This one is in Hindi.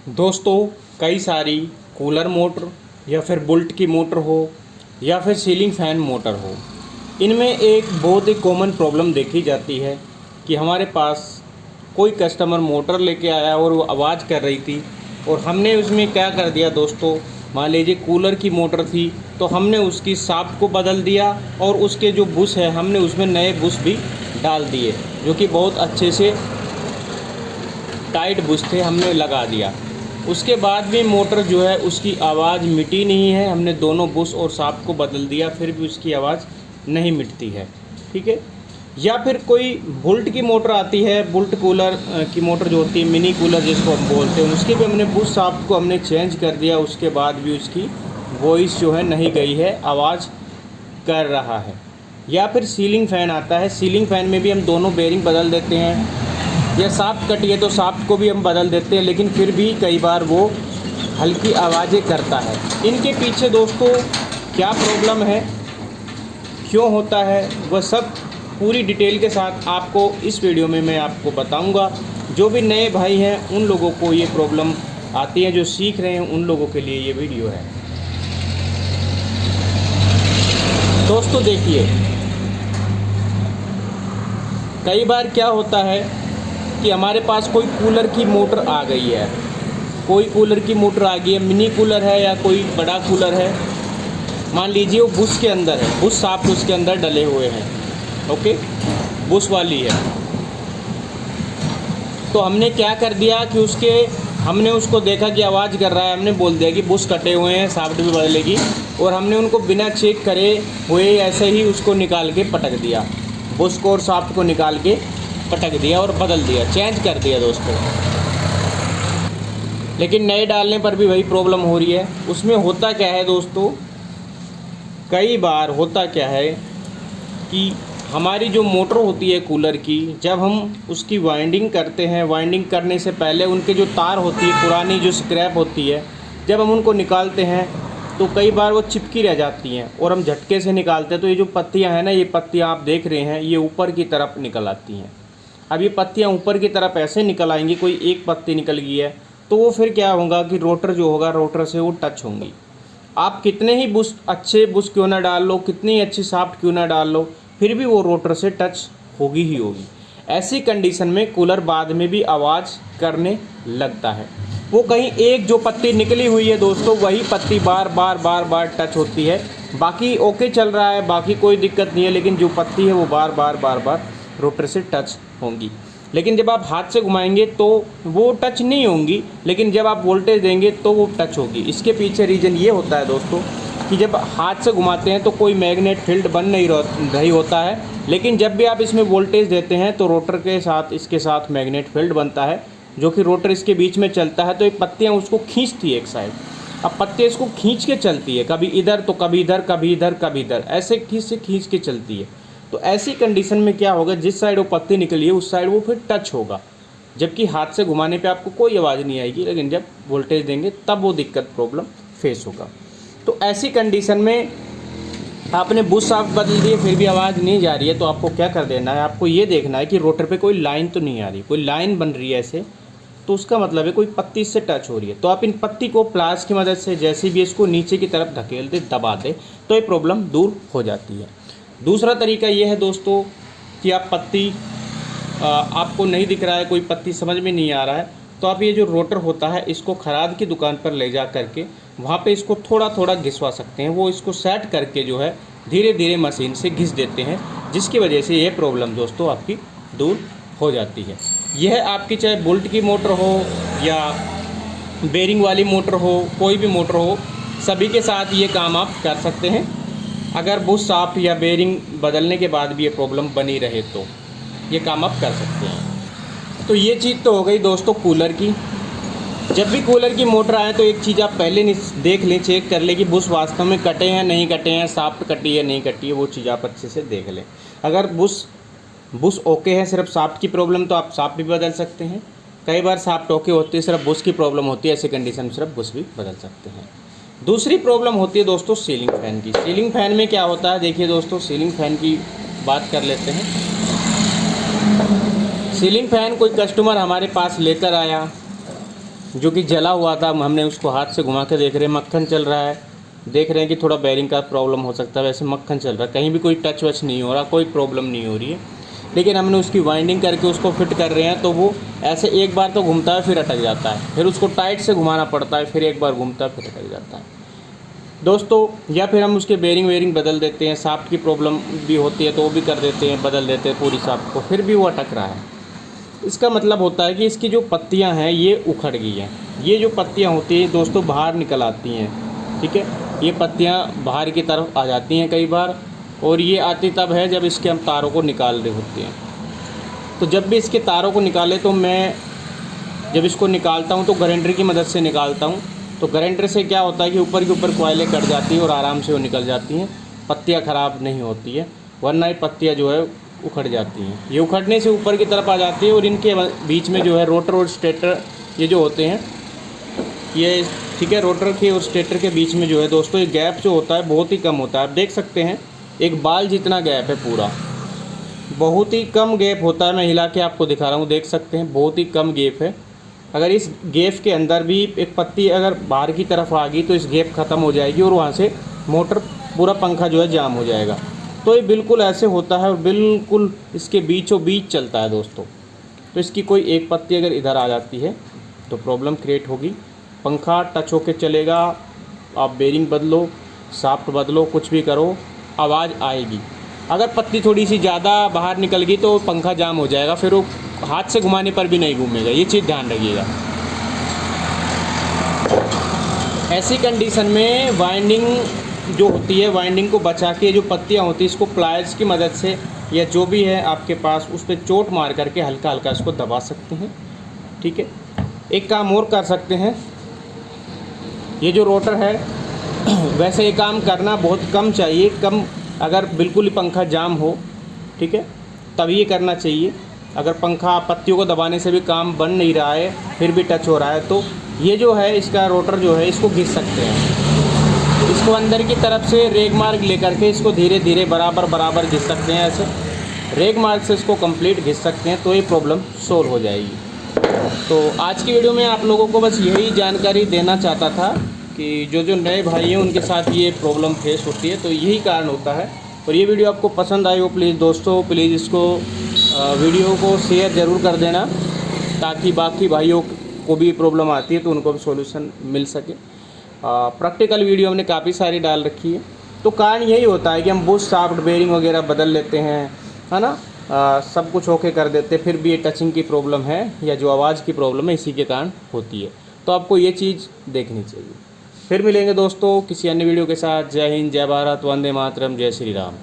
दोस्तों, कई सारी कूलर मोटर या फिर बुल्ट की मोटर हो या फिर सीलिंग फ़ैन मोटर हो, इनमें एक बहुत ही कॉमन प्रॉब्लम देखी जाती है कि हमारे पास कोई कस्टमर मोटर लेके आया और वो आवाज़ कर रही थी और हमने उसमें क्या कर दिया दोस्तों, मान लीजिए कूलर की मोटर थी तो हमने उसकी शाफ्ट को बदल दिया और उसके जो बुश है हमने उसमें नए बुश भी डाल दिए, जो कि बहुत अच्छे से टाइट बुश थे, हमने लगा दिया। उसके बाद भी मोटर जो है उसकी आवाज़ मिटी नहीं है। हमने दोनों बुश और शाफ्ट को बदल दिया, फिर भी उसकी आवाज़ नहीं मिटती है। ठीक है। या फिर कोई बुल्ट की मोटर आती है, बुल्ट कूलर की मोटर जो होती है, मिनी कूलर जिसको हम बोलते हैं, उसके भी हमने बुश शाफ्ट को हमने चेंज कर दिया, उसके बाद भी उसकी वॉइस जो है नहीं गई है, आवाज़ कर रहा है। या फिर सीलिंग फ़ैन आता है, सीलिंग फ़ैन में भी हम दोनों बेरिंग बदल देते हैं, या शाफ्ट कटी है तो शाफ्ट को भी हम बदल देते हैं, लेकिन फिर भी कई बार वो हल्की आवाज़ें करता है। इनके पीछे दोस्तों क्या प्रॉब्लम है, क्यों होता है, वह सब पूरी डिटेल के साथ आपको इस वीडियो में मैं आपको बताऊंगा। जो भी नए भाई हैं उन लोगों को ये प्रॉब्लम आती है, जो सीख रहे हैं उन लोगों के लिए ये वीडियो है। दोस्तों देखिए, कई बार क्या होता है कि हमारे पास कोई कूलर की मोटर आ गई है, कोई कूलर की मोटर आ गई है, मिनी कूलर है या कोई बड़ा कूलर है, मान लीजिए वो बुश के अंदर है, बुश शाफ्ट उसके अंदर डले हुए हैं, ओके, बुश वाली है। तो हमने क्या कर दिया कि हमने उसको देखा कि आवाज़ कर रहा है, हमने बोल दिया कि बुश कटे हुए हैं, शाफ्ट भी बदलेगी, और हमने उनको बिना चेक करे हुए ऐसे ही उसको निकाल के पटक दिया, बुश को और शाफ्ट को निकाल के पटक दिया और बदल दिया, चेंज कर दिया दोस्तों। लेकिन नए डालने पर भी वही प्रॉब्लम हो रही है। उसमें होता क्या है दोस्तों, कई बार होता क्या है कि हमारी जो मोटर होती है कूलर की, जब हम उसकी वाइंडिंग करते हैं, वाइंडिंग करने से पहले उनके जो तार होती है, पुरानी जो स्क्रैप होती है, जब हम उनको निकालते हैं तो कई बार वो चिपकी रह जाती हैं और हम झटके से निकालते हैं तो ये जो पत्तियां हैं ना, ये पत्तियां आप देख रहे हैं, ये ऊपर की तरफ निकल आती हैं। अब ये पत्तियां ऊपर की तरफ ऐसे निकल आएंगी, कोई एक पत्ती निकल गई है तो वो फिर क्या होगा कि रोटर जो होगा, रोटर से वो टच होंगी। आप कितने ही अच्छे बुश क्यों ना डाल लो, कितनी अच्छी शाफ्ट क्यों ना डाल लो, फिर भी वो रोटर से टच होगी ही होगी। ऐसी कंडीशन में कूलर बाद में भी आवाज़ करने लगता है। वो कहीं एक जो पत्ती निकली हुई है दोस्तों, वही पत्ती बार बार टच होती है, बाकी ओके चल रहा है, बाकी कोई दिक्कत नहीं है, लेकिन जो पत्ती है वो बार बार रोटर से टच होंगी। लेकिन जब आप हाथ से घुमाएंगे तो वो टच नहीं होंगी, लेकिन जब आप वोल्टेज देंगे तो वो टच होगी। इसके पीछे रीज़न ये होता है दोस्तों कि जब हाथ से घुमाते हैं तो कोई मैग्नेट फील्ड बन नहीं रही होता है, लेकिन जब भी आप इसमें वोल्टेज देते हैं तो रोटर के साथ इसके साथ मैग्नेट फील्ड बनता है, जो कि रोटर इसके बीच में चलता है, तो ये पत्तियाँ उसको खींचती है एक साइड। अब पत्तियाँ इसको खींच के चलती है, कभी इधर तो कभी इधर, कभी इधर कभी इधर, ऐसे खींच के चलती है। तो ऐसी कंडीशन में क्या होगा, जिस साइड वो पत्ती निकली है उस साइड वो फिर टच होगा, जबकि हाथ से घुमाने पे आपको कोई आवाज़ नहीं आएगी, लेकिन जब वोल्टेज देंगे तब वो दिक्कत प्रॉब्लम फेस होगा। तो ऐसी कंडीशन में आपने बुश शाफ्ट बदल दिए फिर भी आवाज़ नहीं जा रही है, तो आपको क्या कर देना है, आपको ये देखना है कि रोटर पे कोई लाइन तो नहीं आ रही, कोई लाइन बन रही है ऐसे, तो उसका मतलब है कोई पत्ती इससे टच हो रही है। तो आप इन पत्ती को प्लास की मदद से जैसे भी इसको नीचे की तरफ धकेल दे, दबा दे, तो ये प्रॉब्लम दूर हो जाती है। दूसरा तरीका ये है दोस्तों कि आप पत्ती आपको नहीं दिख रहा है, कोई पत्ती समझ में नहीं आ रहा है, तो आप ये जो रोटर होता है इसको खराद की दुकान पर ले जा करके वहाँ पे इसको थोड़ा थोड़ा घिसवा सकते हैं। वो इसको सेट करके जो है धीरे धीरे मशीन से घिस देते हैं, जिसकी वजह से ये प्रॉब्लम दोस्तों आपकी दूर हो जाती है। यह आपकी चाहे बुल्ट की मोटर हो या बेरिंग वाली मोटर हो, कोई भी मोटर हो, सभी के साथ ये काम आप कर सकते हैं। अगर बुश शाफ्ट या बेरिंग बदलने के बाद भी ये प्रॉब्लम बनी रहे तो ये काम आप कर सकते हैं। तो ये चीज़ तो हो गई दोस्तों कूलर की। जब भी कूलर की मोटर आए तो एक चीज़ आप पहले देख लें, चेक कर लें कि बुश वास्तव में कटे हैं नहीं कटे हैं, शाफ्ट कटी है नहीं कटी है, वो चीज़ आप अच्छे से देख लें। अगर बुश ओके है, सिर्फ शाफ्ट की प्रॉब्लम, तो आप शाफ्ट भी बदल सकते हैं। कई बार शाफ्ट ओके होती है, सिर्फ बुश की प्रॉब्लम होती है, ऐसी कंडीशन में सिर्फ बुश भी बदल सकते हैं। दूसरी प्रॉब्लम होती है दोस्तों सीलिंग फ़ैन की। सीलिंग फ़ैन में क्या होता है, देखिए दोस्तों, सीलिंग फ़ैन की बात कर लेते हैं। सीलिंग फ़ैन कोई कस्टमर हमारे पास लेकर आया, जो कि जला हुआ था, हमने उसको हाथ से घुमा के देख रहे हैं, मक्खन चल रहा है। देख रहे हैं कि थोड़ा बेरिंग का प्रॉब्लम हो सकता है, वैसे मक्खन चल रहा है, कहीं भी कोई टच वच नहीं हो रहा, कोई प्रॉब्लम नहीं हो रही है। लेकिन हमने उसकी वाइंडिंग करके उसको फिट कर रहे हैं, तो वो ऐसे एक बार तो घूमता है फिर अटक जाता है, फिर उसको टाइट से घुमाना पड़ता है, फिर एक बार घूमता है फिर अटक जाता है दोस्तों। या फिर हम उसके बेरिंग वेरिंग बदल देते हैं, शाफ्ट की प्रॉब्लम भी होती है तो वो भी कर देते हैं, बदल देते हैं पूरी शाफ्ट को, फिर भी वो अटक रहा है। इसका मतलब होता है कि इसकी जो पत्तियां हैं ये उखड़ गई हैं। ये जो पत्तियां होती हैं दोस्तों बाहर निकल आती हैं, ठीक है। ये पत्तियां बाहर की तरफ आ जाती हैं कई बार, और ये आती तब है जब इसके हम तारों को निकाल रहे होते हैं। तो जब भी इसके तारों को निकाले तो मैं जब इसको निकालता हूँ तो ग्राइंडर की मदद से निकालता हूँ। तो ग्राइंडर से क्या होता है कि ऊपर के ऊपर कॉइलें कट जाती हैं और आराम से वो निकल जाती हैं, पत्तियाँ ख़राब नहीं होती है, वरना ये पत्तियाँ जो है उखड़ जाती हैं। ये उखड़ने से ऊपर की तरफ आ जाती है, और इनके बीच में जो है रोटर और स्टेटर ये जो होते हैं ये, ठीक है, रोटर के और स्टेटर के बीच में जो है दोस्तों ये गैप जो होता है बहुत ही कम होता है। आप देख सकते हैं एक बाल जितना गैप है, पूरा बहुत ही कम गैप होता है। मैं हिला के आपको दिखा रहा हूँ, देख सकते हैं बहुत ही कम गैप है। अगर इस गैप के अंदर भी एक पत्ती अगर बाहर की तरफ आ गई तो इस गैप ख़त्म हो जाएगी और वहाँ से मोटर पूरा पंखा जो है जाम हो जाएगा। तो ये बिल्कुल ऐसे होता है और बिल्कुल इसके बीचों बीच चलता है दोस्तों। तो इसकी कोई एक पत्ती अगर इधर आ जाती है तो प्रॉब्लम क्रिएट होगी, पंखा टच होके चलेगा, आप बेरिंग बदलो, शाफ्ट बदलो, कुछ भी करो, आवाज़ आएगी। अगर पत्ती थोड़ी सी ज़्यादा बाहर निकल गई तो पंखा जाम हो जाएगा, फिर वो हाथ से घुमाने पर भी नहीं घूमेगा, ये चीज़ ध्यान रखिएगा। ऐसी कंडीशन में वाइंडिंग जो होती है, वाइंडिंग को बचा के जो पत्तियाँ होती हैं इसको प्लायर्स की मदद से या जो भी है आपके पास उस पर चोट मार करके हल्का हल्का इसको दबा सकते हैं, ठीक है। एक काम और कर सकते हैं, ये जो रोटर है वैसे ये काम करना बहुत कम चाहिए, कम, अगर बिल्कुल ही पंखा जाम हो, ठीक है, तभी ये करना चाहिए। अगर पंखा पत्तियों को दबाने से भी काम बन नहीं रहा है, फिर भी टच हो रहा है, तो ये जो है इसका रोटर जो है इसको घिस सकते हैं। इसको अंदर की तरफ से रेग मार्ग लेकर के इसको धीरे धीरे बराबर बराबर घिस सकते हैं, ऐसे रेग मार्ग से इसको कंप्लीट घिस सकते हैं, तो ये प्रॉब्लम सोल्व हो जाएगी। तो आज की वीडियो में आप लोगों को बस यही जानकारी देना चाहता था कि जो नए भाई हैं उनके साथ ये प्रॉब्लम फेस होती है, तो यही कारण होता है। और ये वीडियो आपको पसंद आई हो प्लीज़ दोस्तों, प्लीज़ इसको वीडियो को शेयर ज़रूर कर देना, ताकि बाकी भाइयों को भी प्रॉब्लम आती है तो उनको भी सॉल्यूशन मिल सके। प्रैक्टिकल वीडियो हमने काफ़ी सारी डाल रखी है। तो कारण यही होता है कि हम बुश शाफ्ट बेरिंग वगैरह बदल लेते हैं, है ना, सब कुछ ओके कर देते, फिर भी ये टचिंग की प्रॉब्लम है या जो आवाज़ की प्रॉब्लम है इसी के कारण होती है। तो आपको ये चीज़ देखनी चाहिए। फिर मिलेंगे दोस्तों किसी अन्य वीडियो के साथ। जय हिंद, जय भारत, वंदे मातरम, जय श्री राम।